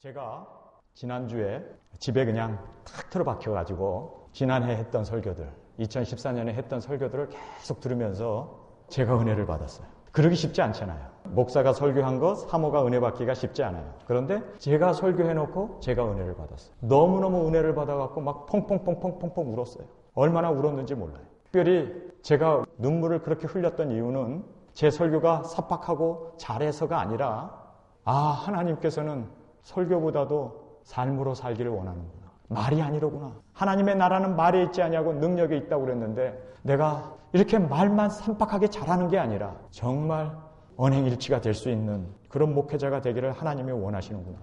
제가 지난주에 집에 그냥 탁 틀어박혀가지고 지난해 했던 설교들, 2014년에 했던 설교들을 계속 들으면서 제가 은혜를 받았어요. 그러기 쉽지 않잖아요. 목사가 설교한 것, 사모가 은혜 받기가 쉽지 않아요. 그런데 제가 설교해놓고 제가 은혜를 받았어요. 너무너무 은혜를 받아갖고 막 펑펑펑펑펑펑 울었어요. 얼마나 울었는지 몰라요. 특별히 제가 눈물을 그렇게 흘렸던 이유는 제 설교가 섭박하고 잘해서가 아니라 하나님께서는 설교보다도 삶으로 살기를 원하는구나. 말이 아니로구나. 하나님의 나라는 말에 있지 아니하고 능력에 있다고 그랬는데 내가 이렇게 말만 산박하게 잘하는 게 아니라 정말 언행일치가 될 수 있는 그런 목회자가 되기를 하나님이 원하시는구나.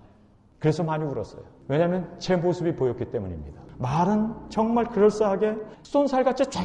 그래서 많이 울었어요. 왜냐하면 제 모습이 보였기 때문입니다. 말은 정말 그럴싸하게 쏜살같이 쫙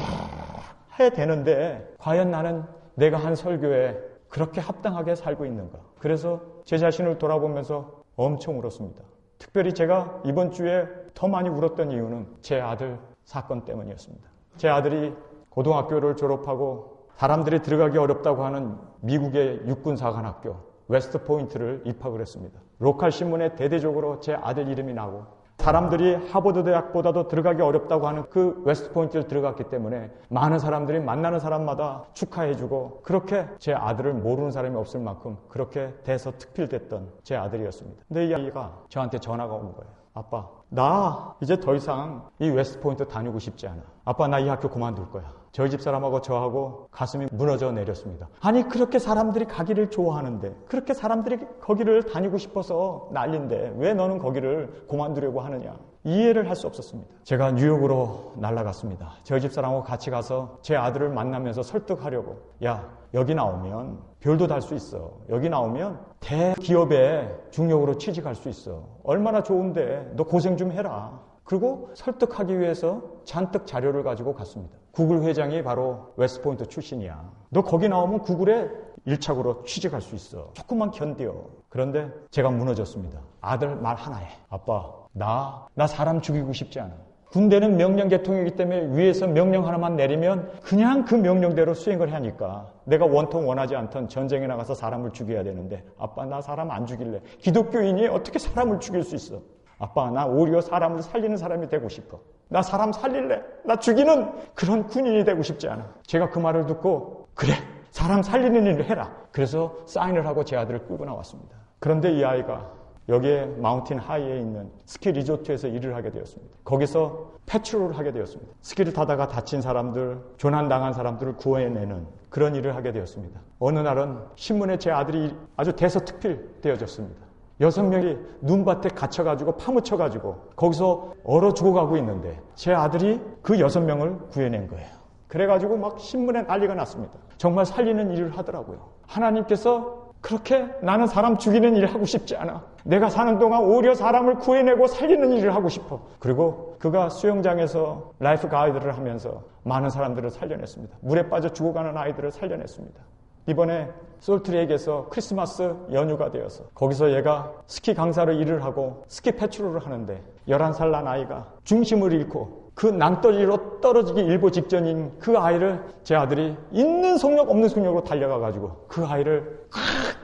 해야 되는데 과연 나는 내가 한 설교에 그렇게 합당하게 살고 있는가. 그래서 제 자신을 돌아보면서 엄청 울었습니다. 특별히 제가 이번 주에 더 많이 울었던 이유는 제 아들 사건 때문이었습니다. 제 아들이 고등학교를 졸업하고 사람들이 들어가기 어렵다고 하는 미국의 육군사관학교 웨스트포인트를 입학을 했습니다. 로컬 신문에 대대적으로 제 아들 이름이 나고 사람들이 하버드 대학보다도 들어가기 어렵다고 하는 그 웨스트포인트를 들어갔기 때문에 많은 사람들이 만나는 사람마다 축하해주고 그렇게 제 아들을 모르는 사람이 없을 만큼 그렇게 대서특필됐던 제 아들이었습니다. 근데 이 아이가 저한테 전화가 온 거예요. 아빠, 나 이제 더 이상 이 웨스트포인트 다니고 싶지 않아. 아빠, 나 이 학교 그만둘 거야. 저희 집 사람하고 저하고 가슴이 무너져 내렸습니다. 아니, 그렇게 사람들이 가기를 좋아하는데, 그렇게 사람들이 거기를 다니고 싶어서 난린데 왜 너는 거기를 그만두려고 하느냐. 이해를 할 수 없었습니다. 제가 뉴욕으로 날아갔습니다. 저희 집 사람하고 같이 가서 제 아들을 만나면서 설득하려고. 야, 여기 나오면 별도 달 수 있어. 여기 나오면 대기업에 중역으로 취직할 수 있어. 얼마나 좋은데 너 고생 좀 해라. 그리고 설득하기 위해서 잔뜩 자료를 가지고 갔습니다. 구글 회장이 바로 웨스트포인트 출신이야. 너 거기 나오면 구글에 1차적으로 취직할 수 있어. 조금만 견뎌. 그런데 제가 무너졌습니다. 아들 말 하나에. 아빠, 나 사람 죽이고 싶지 않아. 군대는 명령 계통이기 때문에 위에서 명령 하나만 내리면 그냥 그 명령대로 수행을 하니까 내가 원통 원하지 않던 전쟁에 나가서 사람을 죽여야 되는데 아빠, 나 사람 안 죽일래. 기독교인이 어떻게 사람을 죽일 수 있어? 아빠, 나 오히려 사람을 살리는 사람이 되고 싶어. 나 사람 살릴래. 나 죽이는 그런 군인이 되고 싶지 않아. 제가 그 말을 듣고 그래, 사람 살리는 일을 해라. 그래서 사인을 하고 제 아들을 끌고 나왔습니다. 그런데 이 아이가 여기에 마운틴 하이에 있는 스키 리조트에서 일을 하게 되었습니다. 거기서 패트롤을 하게 되었습니다. 스키를 타다가 다친 사람들, 조난당한 사람들을 구해내는 그런 일을 하게 되었습니다. 어느 날은 신문에 제 아들이 아주 대서특필되어졌습니다. 6명이 눈밭에 갇혀가지고 파묻혀가지고 거기서 얼어 죽어가고 있는데 제 아들이 그 6명을 구해낸 거예요. 그래가지고 막 신문에 난리가 났습니다. 정말 살리는 일을 하더라고요. 하나님께서 그렇게 나는 사람 죽이는 일을 하고 싶지 않아. 내가 사는 동안 오히려 사람을 구해내고 살리는 일을 하고 싶어. 그리고 그가 수영장에서 라이프 가이드를 하면서 많은 사람들을 살려냈습니다. 물에 빠져 죽어가는 아이들을 살려냈습니다. 이번에 솔트레이크에서 크리스마스 연휴가 되어서 거기서 얘가 스키 강사로 일을 하고 스키 패트롤을 하는데 11살 난 아이가 중심을 잃고 그 낭떠러지로 떨어지기 일보 직전인 그 아이를 제 아들이 있는 속력 없는 속력으로 달려가가지고 그 아이를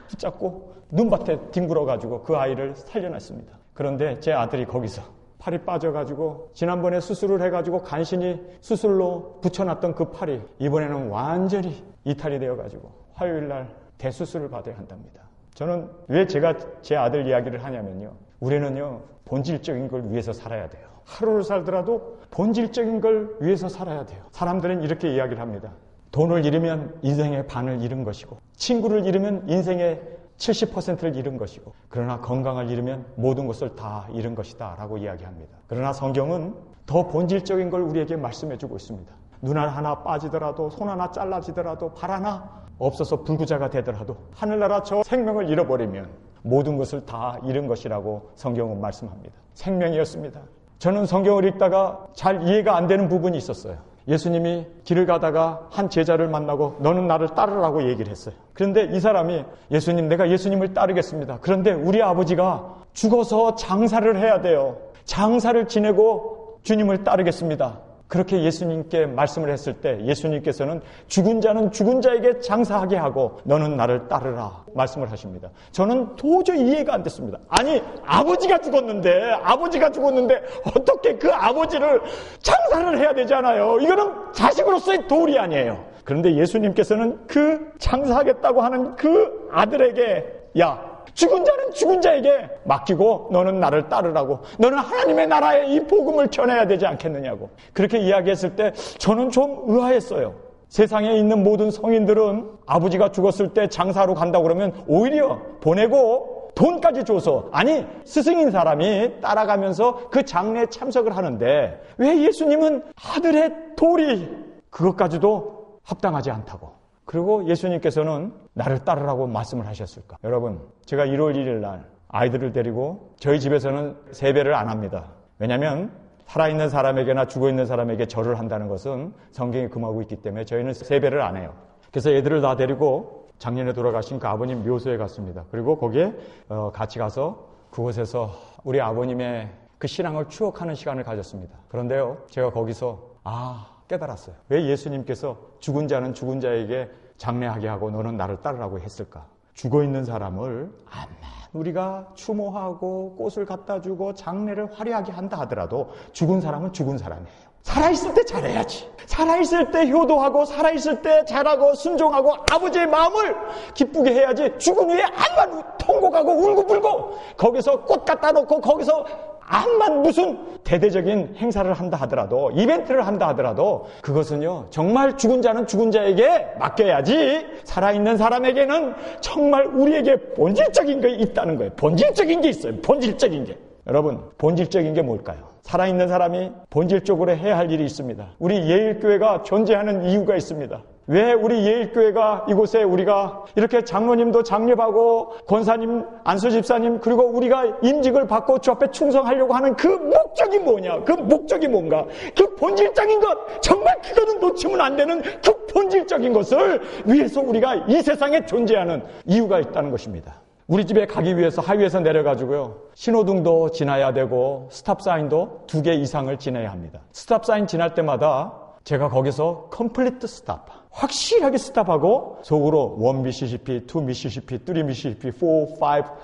붙잡고 눈밭에 뒹굴어가지고 그 아이를 살려냈습니다. 그런데 제 아들이 거기서 팔이 빠져가지고 지난번에 수술을 해가지고 간신히 수술로 붙여놨던 그 팔이 이번에는 완전히 이탈이 되어가지고 화요일날 대수술을 받아야 한답니다. 저는 왜 제가 제 아들 이야기를 하냐면요. 우리는요, 본질적인 걸 위해서 살아야 돼요. 하루를 살더라도 본질적인 걸 위해서 살아야 돼요. 사람들은 이렇게 이야기를 합니다. 돈을 잃으면 인생의 반을 잃은 것이고 친구를 잃으면 인생의 70%를 잃은 것이고 그러나 건강을 잃으면 모든 것을 다 잃은 것이다 라고 이야기합니다. 그러나 성경은 더 본질적인 걸 우리에게 말씀해주고 있습니다. 눈 하나 빠지더라도 손 하나 잘라지더라도 발 하나 없어서 불구자가 되더라도 하늘나라 저 생명을 잃어버리면 모든 것을 다 잃은 것이라고 성경은 말씀합니다. 생명이었습니다. 저는 성경을 읽다가 잘 이해가 안 되는 부분이 있었어요. 예수님이 길을 가다가 한 제자를 만나고 너는 나를 따르라고 얘기를 했어요. 그런데 이 사람이 예수님, 내가 예수님을 따르겠습니다. 그런데 우리 아버지가 죽어서 장사를 해야 돼요. 장사를 지내고 주님을 따르겠습니다. 그렇게 예수님께 말씀을 했을 때 예수님께서는 죽은 자는 죽은 자에게 장사하게 하고 너는 나를 따르라 말씀을 하십니다. 저는 도저히 이해가 안 됐습니다. 아니 아버지가 죽었는데 어떻게 그 아버지를 장사를 해야 되잖아요. 이거는 자식으로서의 도리 아니에요. 그런데 예수님께서는 그 장사하겠다고 하는 그 아들에게 야 죽은 자는 죽은 자에게 맡기고 너는 나를 따르라고, 너는 하나님의 나라에 이 복음을 전해야 되지 않겠느냐고 그렇게 이야기했을 때 저는 좀 의아했어요. 세상에 있는 모든 성인들은 아버지가 죽었을 때 장사로 간다고 그러면 오히려 보내고 돈까지 줘서, 아니 스승인 사람이 따라가면서 그 장례에 참석을 하는데 왜 예수님은 아들의 도리 그것까지도 합당하지 않다고, 그리고 예수님께서는 나를 따르라고 말씀을 하셨을까? 여러분, 제가 1월 1일 날 아이들을 데리고 저희 집에서는 세배를 안 합니다. 왜냐하면 살아있는 사람에게나 죽어있는 사람에게 절을 한다는 것은 성경이 금하고 있기 때문에 저희는 세배를 안 해요. 그래서 애들을 다 데리고 작년에 돌아가신 그 아버님 묘소에 갔습니다. 그리고 거기에 같이 가서 그곳에서 우리 아버님의 그 신앙을 추억하는 시간을 가졌습니다. 그런데요, 제가 거기서 깨달았어요. 왜 예수님께서 죽은 자는 죽은 자에게 장례하게 하고 너는 나를 따르라고 했을까? 죽어있는 사람을 암만 우리가 추모하고 꽃을 갖다 주고 장례를 화려하게 한다 하더라도 죽은 사람은 죽은 사람이에요. 살아있을 때 잘해야지. 살아있을 때 효도하고 살아있을 때 잘하고 순종하고 아버지의 마음을 기쁘게 해야지. 죽은 후에 암만 통곡하고 울고불고 거기서 꽃 갖다 놓고 거기서 암만 무슨 대대적인 행사를 한다 하더라도, 이벤트를 한다 하더라도 그것은요 정말 죽은 자는 죽은 자에게 맡겨야지, 살아있는 사람에게는 정말 우리에게 본질적인 게 있다는 거예요. 본질적인 게 있어요. 본질적인 게. 여러분, 본질적인 게 뭘까요? 살아있는 사람이 본질적으로 해야 할 일이 있습니다. 우리 예일교회가 존재하는 이유가 있습니다. 왜 우리 예일교회가 이곳에 우리가 이렇게 장로님도 장립하고 권사님, 안수집사님, 그리고 우리가 임직을 받고 주 앞에 충성하려고 하는 그 목적이 뭐냐? 그 목적이 뭔가? 그 본질적인 것, 정말 그거는 놓치면 안 되는 그 본질적인 것을 위해서 우리가 이 세상에 존재하는 이유가 있다는 것입니다. 우리 집에 가기 위해서 하위에서 내려가지고요, 신호등도 지나야 되고 스탑사인도 2개 이상을 지나야 합니다. 스탑사인 지날 때마다 제가 거기서 컴플리트 스탑, 확실하게 스탑하고 속으로 1 미시시피, 2 미시시피, 3 미시시피, 4,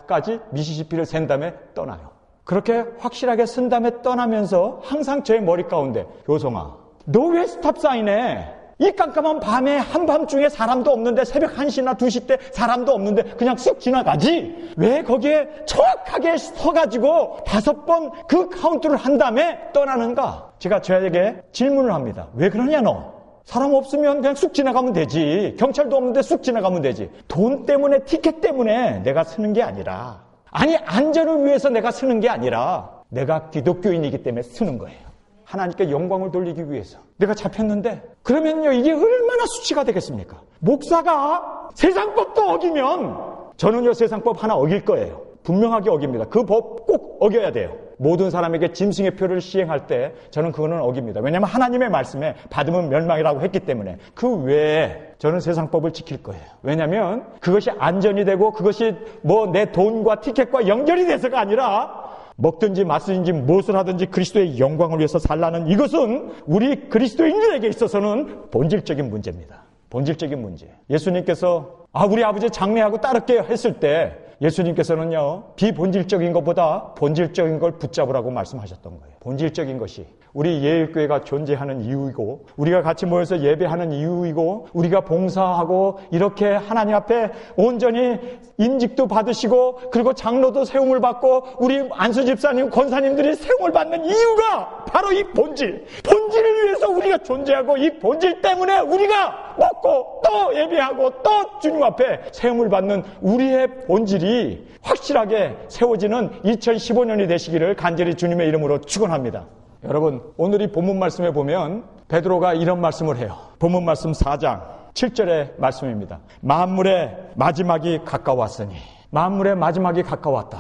5까지 미시시피를 센 다음에 떠나요. 그렇게 확실하게 쓴 다음에 떠나면서 항상 제 머리 가운데, 효성아, 너 왜 스탑사인에 이 깜깜한 밤에 한밤중에 사람도 없는데 새벽 1시나 2시 때 사람도 없는데 그냥 쑥 지나가지? 왜 거기에 정확하게 서가지고 5번 그 카운트를 한 다음에 떠나는가? 제가 저에게 질문을 합니다. 왜 그러냐 너? 사람 없으면 그냥 쑥 지나가면 되지. 경찰도 없는데 쑥 지나가면 되지. 돈 때문에, 티켓 때문에 내가 쓰는 게 아니라, 아니 안전을 위해서 내가 쓰는 게 아니라 내가 기독교인이기 때문에 쓰는 거예요. 하나님께 영광을 돌리기 위해서. 내가 잡혔는데 그러면요 이게 얼마나 수치가 되겠습니까? 목사가 세상법도 어기면 저는요 세상법 하나 어길 거예요. 분명하게 어깁니다. 그 법 꼭 어겨야 돼요. 모든 사람에게 짐승의 표를 시행할 때 저는 그거는 어깁니다. 왜냐하면 하나님의 말씀에 받으면 멸망이라고 했기 때문에. 그 외에 저는 세상법을 지킬 거예요. 왜냐하면 그것이 안전이 되고 그것이 뭐 내 돈과 티켓과 연결이 돼서가 아니라 먹든지 마시든지 무엇을 하든지 그리스도의 영광을 위해서 살라는 이것은 우리 그리스도인들에게 있어서는 본질적인 문제입니다. 본질적인 문제. 예수님께서 우리 아버지 장례하고 따를게요 했을 때 예수님께서는요 비본질적인 것보다 본질적인 걸 붙잡으라고 말씀하셨던 거예요. 본질적인 것이 우리 예일교회가 존재하는 이유이고 우리가 같이 모여서 예배하는 이유이고 우리가 봉사하고 이렇게 하나님 앞에 온전히 임직도 받으시고 그리고 장로도 세움을 받고 우리 안수집사님, 권사님들이 세움을 받는 이유가 바로 이 본질을 위해서 우리가 존재하고 이 본질 때문에 우리가 먹고 또 예배하고 또 주님 앞에 세움을 받는 우리의 본질이 확실하게 세워지는 2015년이 되시기를 간절히 주님의 이름으로 축원합니다. 여러분, 오늘 이 본문 말씀에 보면 베드로가 이런 말씀을 해요. 본문 말씀 4장 7절의 말씀입니다. 만물의 마지막이 가까웠으니. 만물의 마지막이 가까웠다.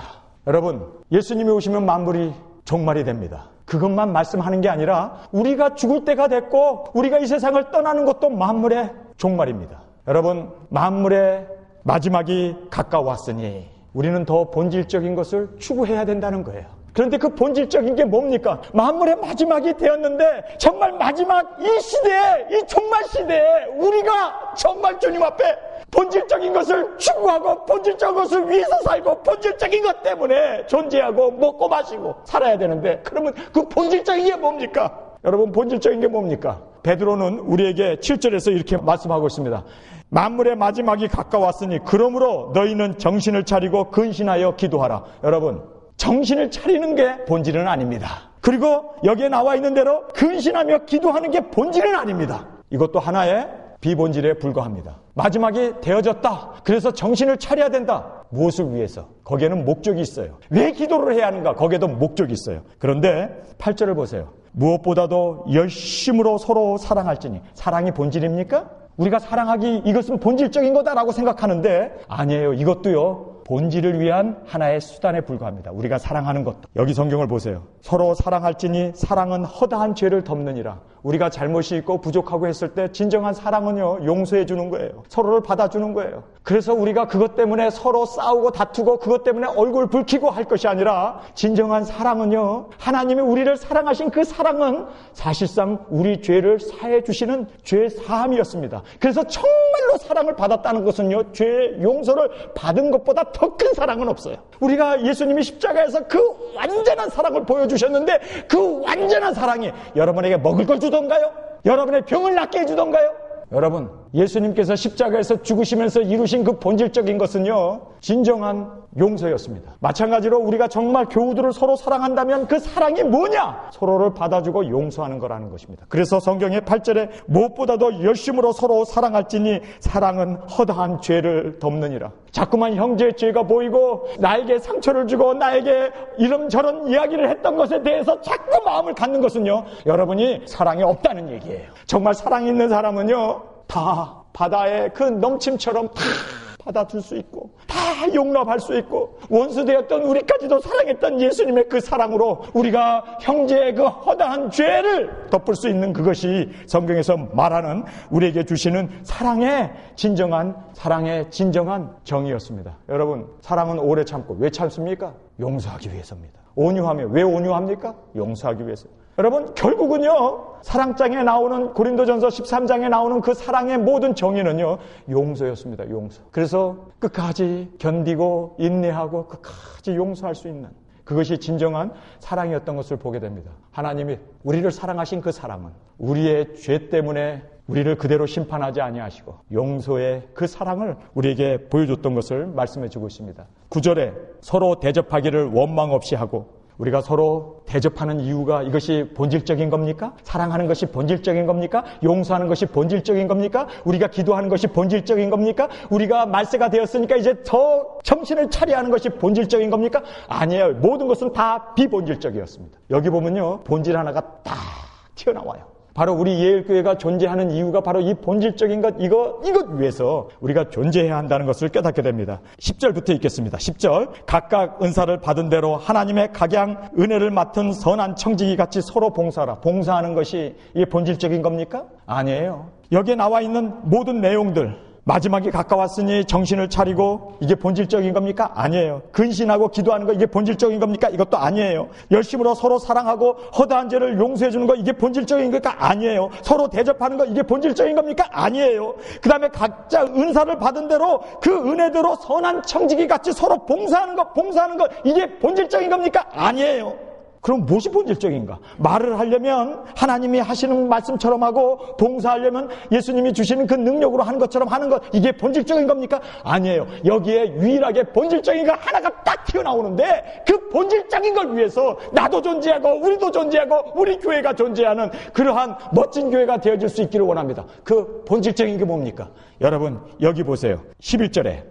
여러분, 예수님이 오시면 만물이 종말이 됩니다. 그것만 말씀하는 게 아니라 우리가 죽을 때가 됐고 우리가 이 세상을 떠나는 것도 만물의 종말입니다. 여러분, 만물의 마지막이 가까웠으니 우리는 더 본질적인 것을 추구해야 된다는 거예요. 그런데 그 본질적인 게 뭡니까? 만물의 마지막이 되었는데 정말 마지막 이 시대에, 이 종말 시대에 우리가 정말 주님 앞에 본질적인 것을 추구하고 본질적인 것을 위해서 살고 본질적인 것 때문에 존재하고 먹고 마시고 살아야 되는데, 그러면 그 본질적인 게 뭡니까? 여러분, 본질적인 게 뭡니까? 베드로는 우리에게 7절에서 이렇게 말씀하고 있습니다. 만물의 마지막이 가까웠으니 그러므로 너희는 정신을 차리고 근신하여 기도하라. 여러분, 정신을 차리는 게 본질은 아닙니다. 그리고 여기에 나와 있는 대로 근신하며 기도하는 게 본질은 아닙니다. 이것도 하나의 비본질에 불과합니다. 마지막이 되어졌다. 그래서 정신을 차려야 된다. 무엇을 위해서? 거기에는 목적이 있어요. 왜 기도를 해야 하는가? 거기에도 목적이 있어요. 그런데 8절을 보세요. 무엇보다도 열심으로 서로 사랑할지니. 사랑이 본질입니까? 우리가 사랑하기, 이것은 본질적인 거다라고 생각하는데 아니에요. 이것도요, 본질을 위한 하나의 수단에 불과합니다. 우리가 사랑하는 것도. 여기 성경을 보세요. 서로 사랑할지니 사랑은 허다한 죄를 덮느니라. 우리가 잘못이 있고 부족하고 했을 때 진정한 사랑은요, 용서해 주는 거예요. 서로를 받아주는 거예요. 그래서 우리가 그것 때문에 서로 싸우고 다투고 그것 때문에 얼굴 붉히고 할 것이 아니라, 진정한 사랑은요, 하나님이 우리를 사랑하신 그 사랑은 사실상 우리 죄를 사해 주시는 죄 사함이었습니다. 그래서 정말로 사랑을 받았다는 것은요, 죄 용서를 받은 것보다 더 큰 사랑은 없어요. 우리가 예수님이 십자가에서 그 완전한 사랑을 보여주셨는데, 그 완전한 사랑이 여러분에게 먹을 걸 주던가요? 여러분의 병을 낫게 해주던가요? 여러분, 예수님께서 십자가에서 죽으시면서 이루신 그 본질적인 것은요, 진정한 용서였습니다. 마찬가지로 우리가 정말 교우들을 서로 사랑한다면 그 사랑이 뭐냐? 서로를 받아주고 용서하는 거라는 것입니다. 그래서 성경의 8절에 무엇보다도 열심으로 서로 사랑할지니 사랑은 허다한 죄를 덮느니라. 자꾸만 형제의 죄가 보이고 나에게 상처를 주고 나에게 이런저런 이야기를 했던 것에 대해서 자꾸 마음을 갖는 것은요, 여러분이 사랑이 없다는 얘기예요. 정말 사랑이 있는 사람은요, 다 바다의 그 넘침처럼 다 받아줄 수 있고 다 용납할 수 있고, 원수되었던 우리까지도 사랑했던 예수님의 그 사랑으로 우리가 형제의 그 허다한 죄를 덮을 수 있는, 그것이 성경에서 말하는 우리에게 주시는 사랑의 진정한 정의였습니다. 여러분, 사랑은 오래 참고 왜 참습니까? 용서하기 위해서입니다. 온유하며 왜 온유합니까? 용서하기 위해서. 여러분, 결국은요, 사랑장에 나오는, 고린도전서 13장에 나오는 그 사랑의 모든 정의는요, 용서였습니다. 용서. 그래서 끝까지 견디고 인내하고 끝까지 용서할 수 있는, 그것이 진정한 사랑이었던 것을 보게 됩니다. 하나님이 우리를 사랑하신 그 사랑은 우리의 죄 때문에 우리를 그대로 심판하지 아니하시고 용서의 그 사랑을 우리에게 보여줬던 것을 말씀해 주고 있습니다. 9절에 서로 대접하기를 원망 없이 하고, 우리가 서로 대접하는 이유가 이것이 본질적인 겁니까? 사랑하는 것이 본질적인 겁니까? 용서하는 것이 본질적인 겁니까? 우리가 기도하는 것이 본질적인 겁니까? 우리가 말세가 되었으니까 이제 더 정신을 차려야 하는 것이 본질적인 겁니까? 아니에요. 모든 것은 다 비본질적이었습니다. 여기 보면요, 본질 하나가 딱 튀어나와요. 바로 우리 예일교회가 존재하는 이유가 바로 이 본질적인 것, 이것 위해서 우리가 존재해야 한다는 것을 깨닫게 됩니다. 10절부터 읽겠습니다. 10절. 각각 은사를 받은 대로 하나님의 각양 은혜를 맡은 선한 청지기 같이 서로 봉사하라. 봉사하는 것이 이게 본질적인 겁니까? 아니에요. 여기에 나와 있는 모든 내용들, 마지막이 가까웠으니 정신을 차리고, 이게 본질적인 겁니까? 아니에요. 근신하고 기도하는 거, 이게 본질적인 겁니까? 이것도 아니에요. 열심으로 서로 사랑하고 허다한 죄를 용서해 주는 거, 이게 본질적인 겁니까? 아니에요. 서로 대접하는 거, 이게 본질적인 겁니까? 아니에요. 그 다음에 각자 은사를 받은 대로 그 은혜대로 선한 청지기 같이 서로 봉사하는 거, 이게 본질적인 겁니까? 아니에요. 그럼 무엇이 본질적인가? 말을 하려면 하나님이 하시는 말씀처럼 하고, 봉사하려면 예수님이 주시는 그 능력으로 하는 것처럼 하는 것, 이게 본질적인 겁니까? 아니에요. 여기에 유일하게 본질적인 거 하나가 딱 튀어나오는데, 그 본질적인 걸 위해서 나도 존재하고 우리도 존재하고 우리 교회가 존재하는 그러한 멋진 교회가 되어질 수 있기를 원합니다. 그 본질적인 게 뭡니까? 여러분, 여기 보세요. 11절에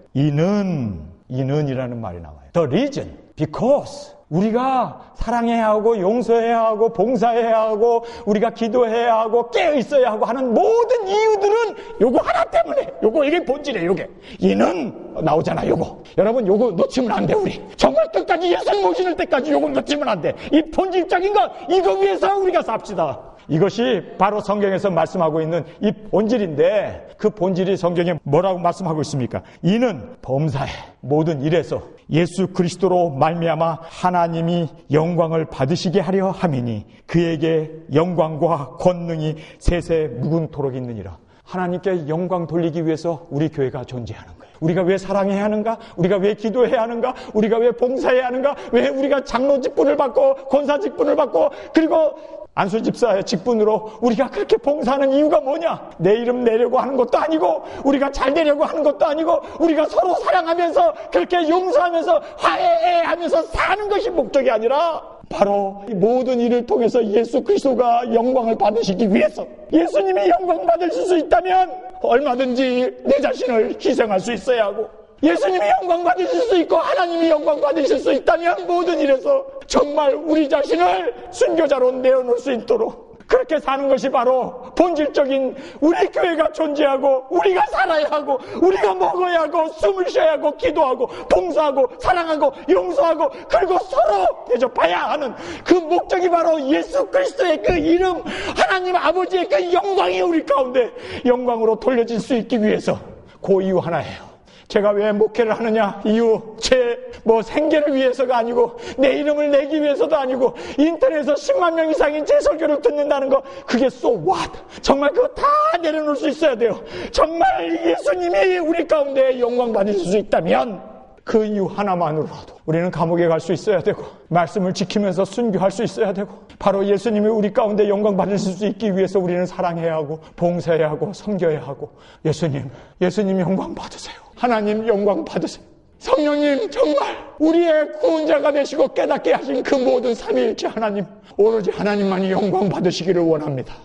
이는이라는 말이 나와요. The reason, because. 우리가 사랑해야 하고 용서해야 하고 봉사해야 하고 우리가 기도해야 하고 깨어 있어야 하고 하는 모든 이유들은 요거 하나 때문에, 이게 본질이에요. 요게 이는 나오잖아. 요거 여러분, 요거 놓치면 안 돼. 우리 정말 끝까지 예수님 모시는 때까지 요거 놓치면 안 돼. 이 본질적인 것, 이거 위해서 우리가 삽시다. 이것이 바로 성경에서 말씀하고 있는 이 본질인데, 그 본질이 성경에 뭐라고 말씀하고 있습니까? 이는 범사의 모든 일에서 예수 그리스도로 말미암아 하나님이 영광을 받으시게 하려 함이니 그에게 영광과 권능이 세세 무궁토록 있느니라. 하나님께 영광 돌리기 위해서 우리 교회가 존재하는 거예요. 우리가 왜 사랑해야 하는가? 우리가 왜 기도해야 하는가? 우리가 왜 봉사해야 하는가? 왜 우리가 장로 직분을 받고 권사 직분을 받고 그리고 안수 집사의 직분으로 우리가 그렇게 봉사하는 이유가 뭐냐? 내 이름 내려고 하는 것도 아니고, 우리가 잘 되려고 하는 것도 아니고, 우리가 서로 사랑하면서 그렇게 용서하면서 화해하면서 사는 것이 목적이 아니라 바로 이 모든 일을 통해서 예수 그리스도가 영광을 받으시기 위해서, 예수님이 영광 받으실 수 있다면 얼마든지 내 자신을 희생할 수 있어야 하고, 예수님이 영광 받으실 수 있고 하나님이 영광 받으실 수 있다면 모든 일에서 정말 우리 자신을 순교자로 내어놓을 수 있도록 그렇게 사는 것이 바로 본질적인 우리 교회가 존재하고, 우리가 살아야 하고, 우리가 먹어야 하고, 숨을 쉬어야 하고, 기도하고, 봉사하고, 사랑하고, 용서하고, 그리고 서로 대접해야 하는 그 목적이 바로 예수 그리스도의 그 이름, 하나님 아버지의 그 영광이 우리 가운데 영광으로 돌려질 수 있기 위해서 그 이유 하나예요. 제가 왜 목회를 하느냐? 이유, 제 생계를 위해서가 아니고, 내 이름을 내기 위해서도 아니고, 인터넷에서 10만 명 이상인 제 설교를 듣는다는 거, 그게 so what? 정말 그거 다 내려놓을 수 있어야 돼요. 정말 예수님이 우리 가운데 영광 받으실 수 있다면, 그 이유 하나만으로라도 우리는 감옥에 갈 수 있어야 되고, 말씀을 지키면서 순교할 수 있어야 되고, 바로 예수님이 우리 가운데 영광 받으실 수 있기 위해서 우리는 사랑해야 하고, 봉사해야 하고, 섬겨야 하고, 예수님 영광 받으세요. 하나님 영광 받으세요. 성령님 정말 우리의 구원자가 되시고 깨닫게 하신 그 모든 삼위일체 하나님, 오로지 하나님만이 영광 받으시기를 원합니다.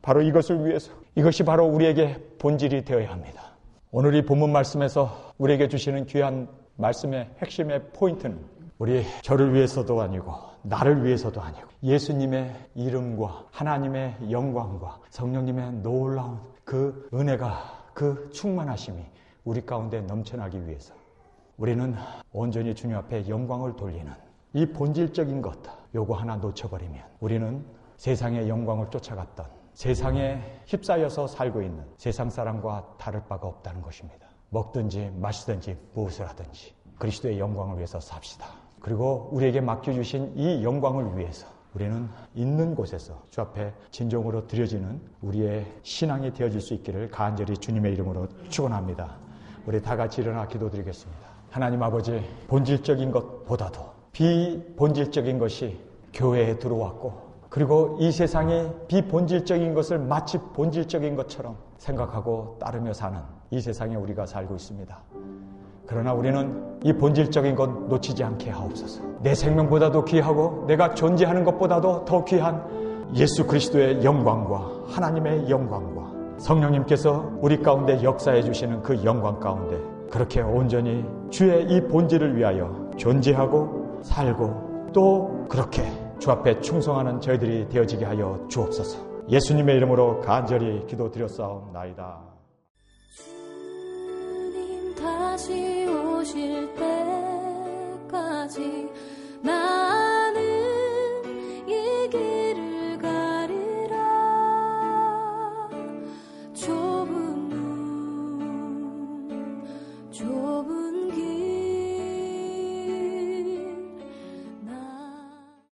바로 이것을 위해서, 이것이 바로 우리에게 본질이 되어야 합니다. 오늘 이 본문 말씀에서 우리에게 주시는 귀한 말씀의 핵심의 포인트는 저를 위해서도 아니고 나를 위해서도 아니고 예수님의 이름과 하나님의 영광과 성령님의 놀라운 그 은혜가, 그 충만하심이 우리 가운데 넘쳐나기 위해서 우리는 온전히 주님 앞에 영광을 돌리는 이 본질적인 것, 요거 하나 놓쳐버리면 우리는 세상의 영광을 쫓아갔던, 세상에 휩싸여서 살고 있는 세상 사람과 다를 바가 없다는 것입니다. 먹든지 마시든지 무엇을 하든지 그리스도의 영광을 위해서 삽시다. 그리고 우리에게 맡겨주신 이 영광을 위해서 우리는 있는 곳에서 주 앞에 진정으로 드려지는 우리의 신앙이 되어질 수 있기를 간절히 주님의 이름으로 축원합니다. 우리 다 같이 일어나 기도드리겠습니다. 하나님 아버지, 본질적인 것보다도 비본질적인 것이 교회에 들어왔고, 그리고 이 세상에 비본질적인 것을 마치 본질적인 것처럼 생각하고 따르며 사는 이 세상에 우리가 살고 있습니다. 그러나 우리는 이 본질적인 것 놓치지 않게 하옵소서. 내 생명보다도 귀하고 내가 존재하는 것보다도 더 귀한 예수 그리스도의 영광과 하나님의 영광과 성령님께서 우리 가운데 역사해 주시는 그 영광 가운데 그렇게 온전히 주의 이 본질을 위하여 존재하고 살고 또 그렇게 주 앞에 충성하는 저희들이 되어지게 하여 주옵소서. 예수님의 이름으로 간절히 기도드렸사옵나이다. 주님 다시 오실 때까지 나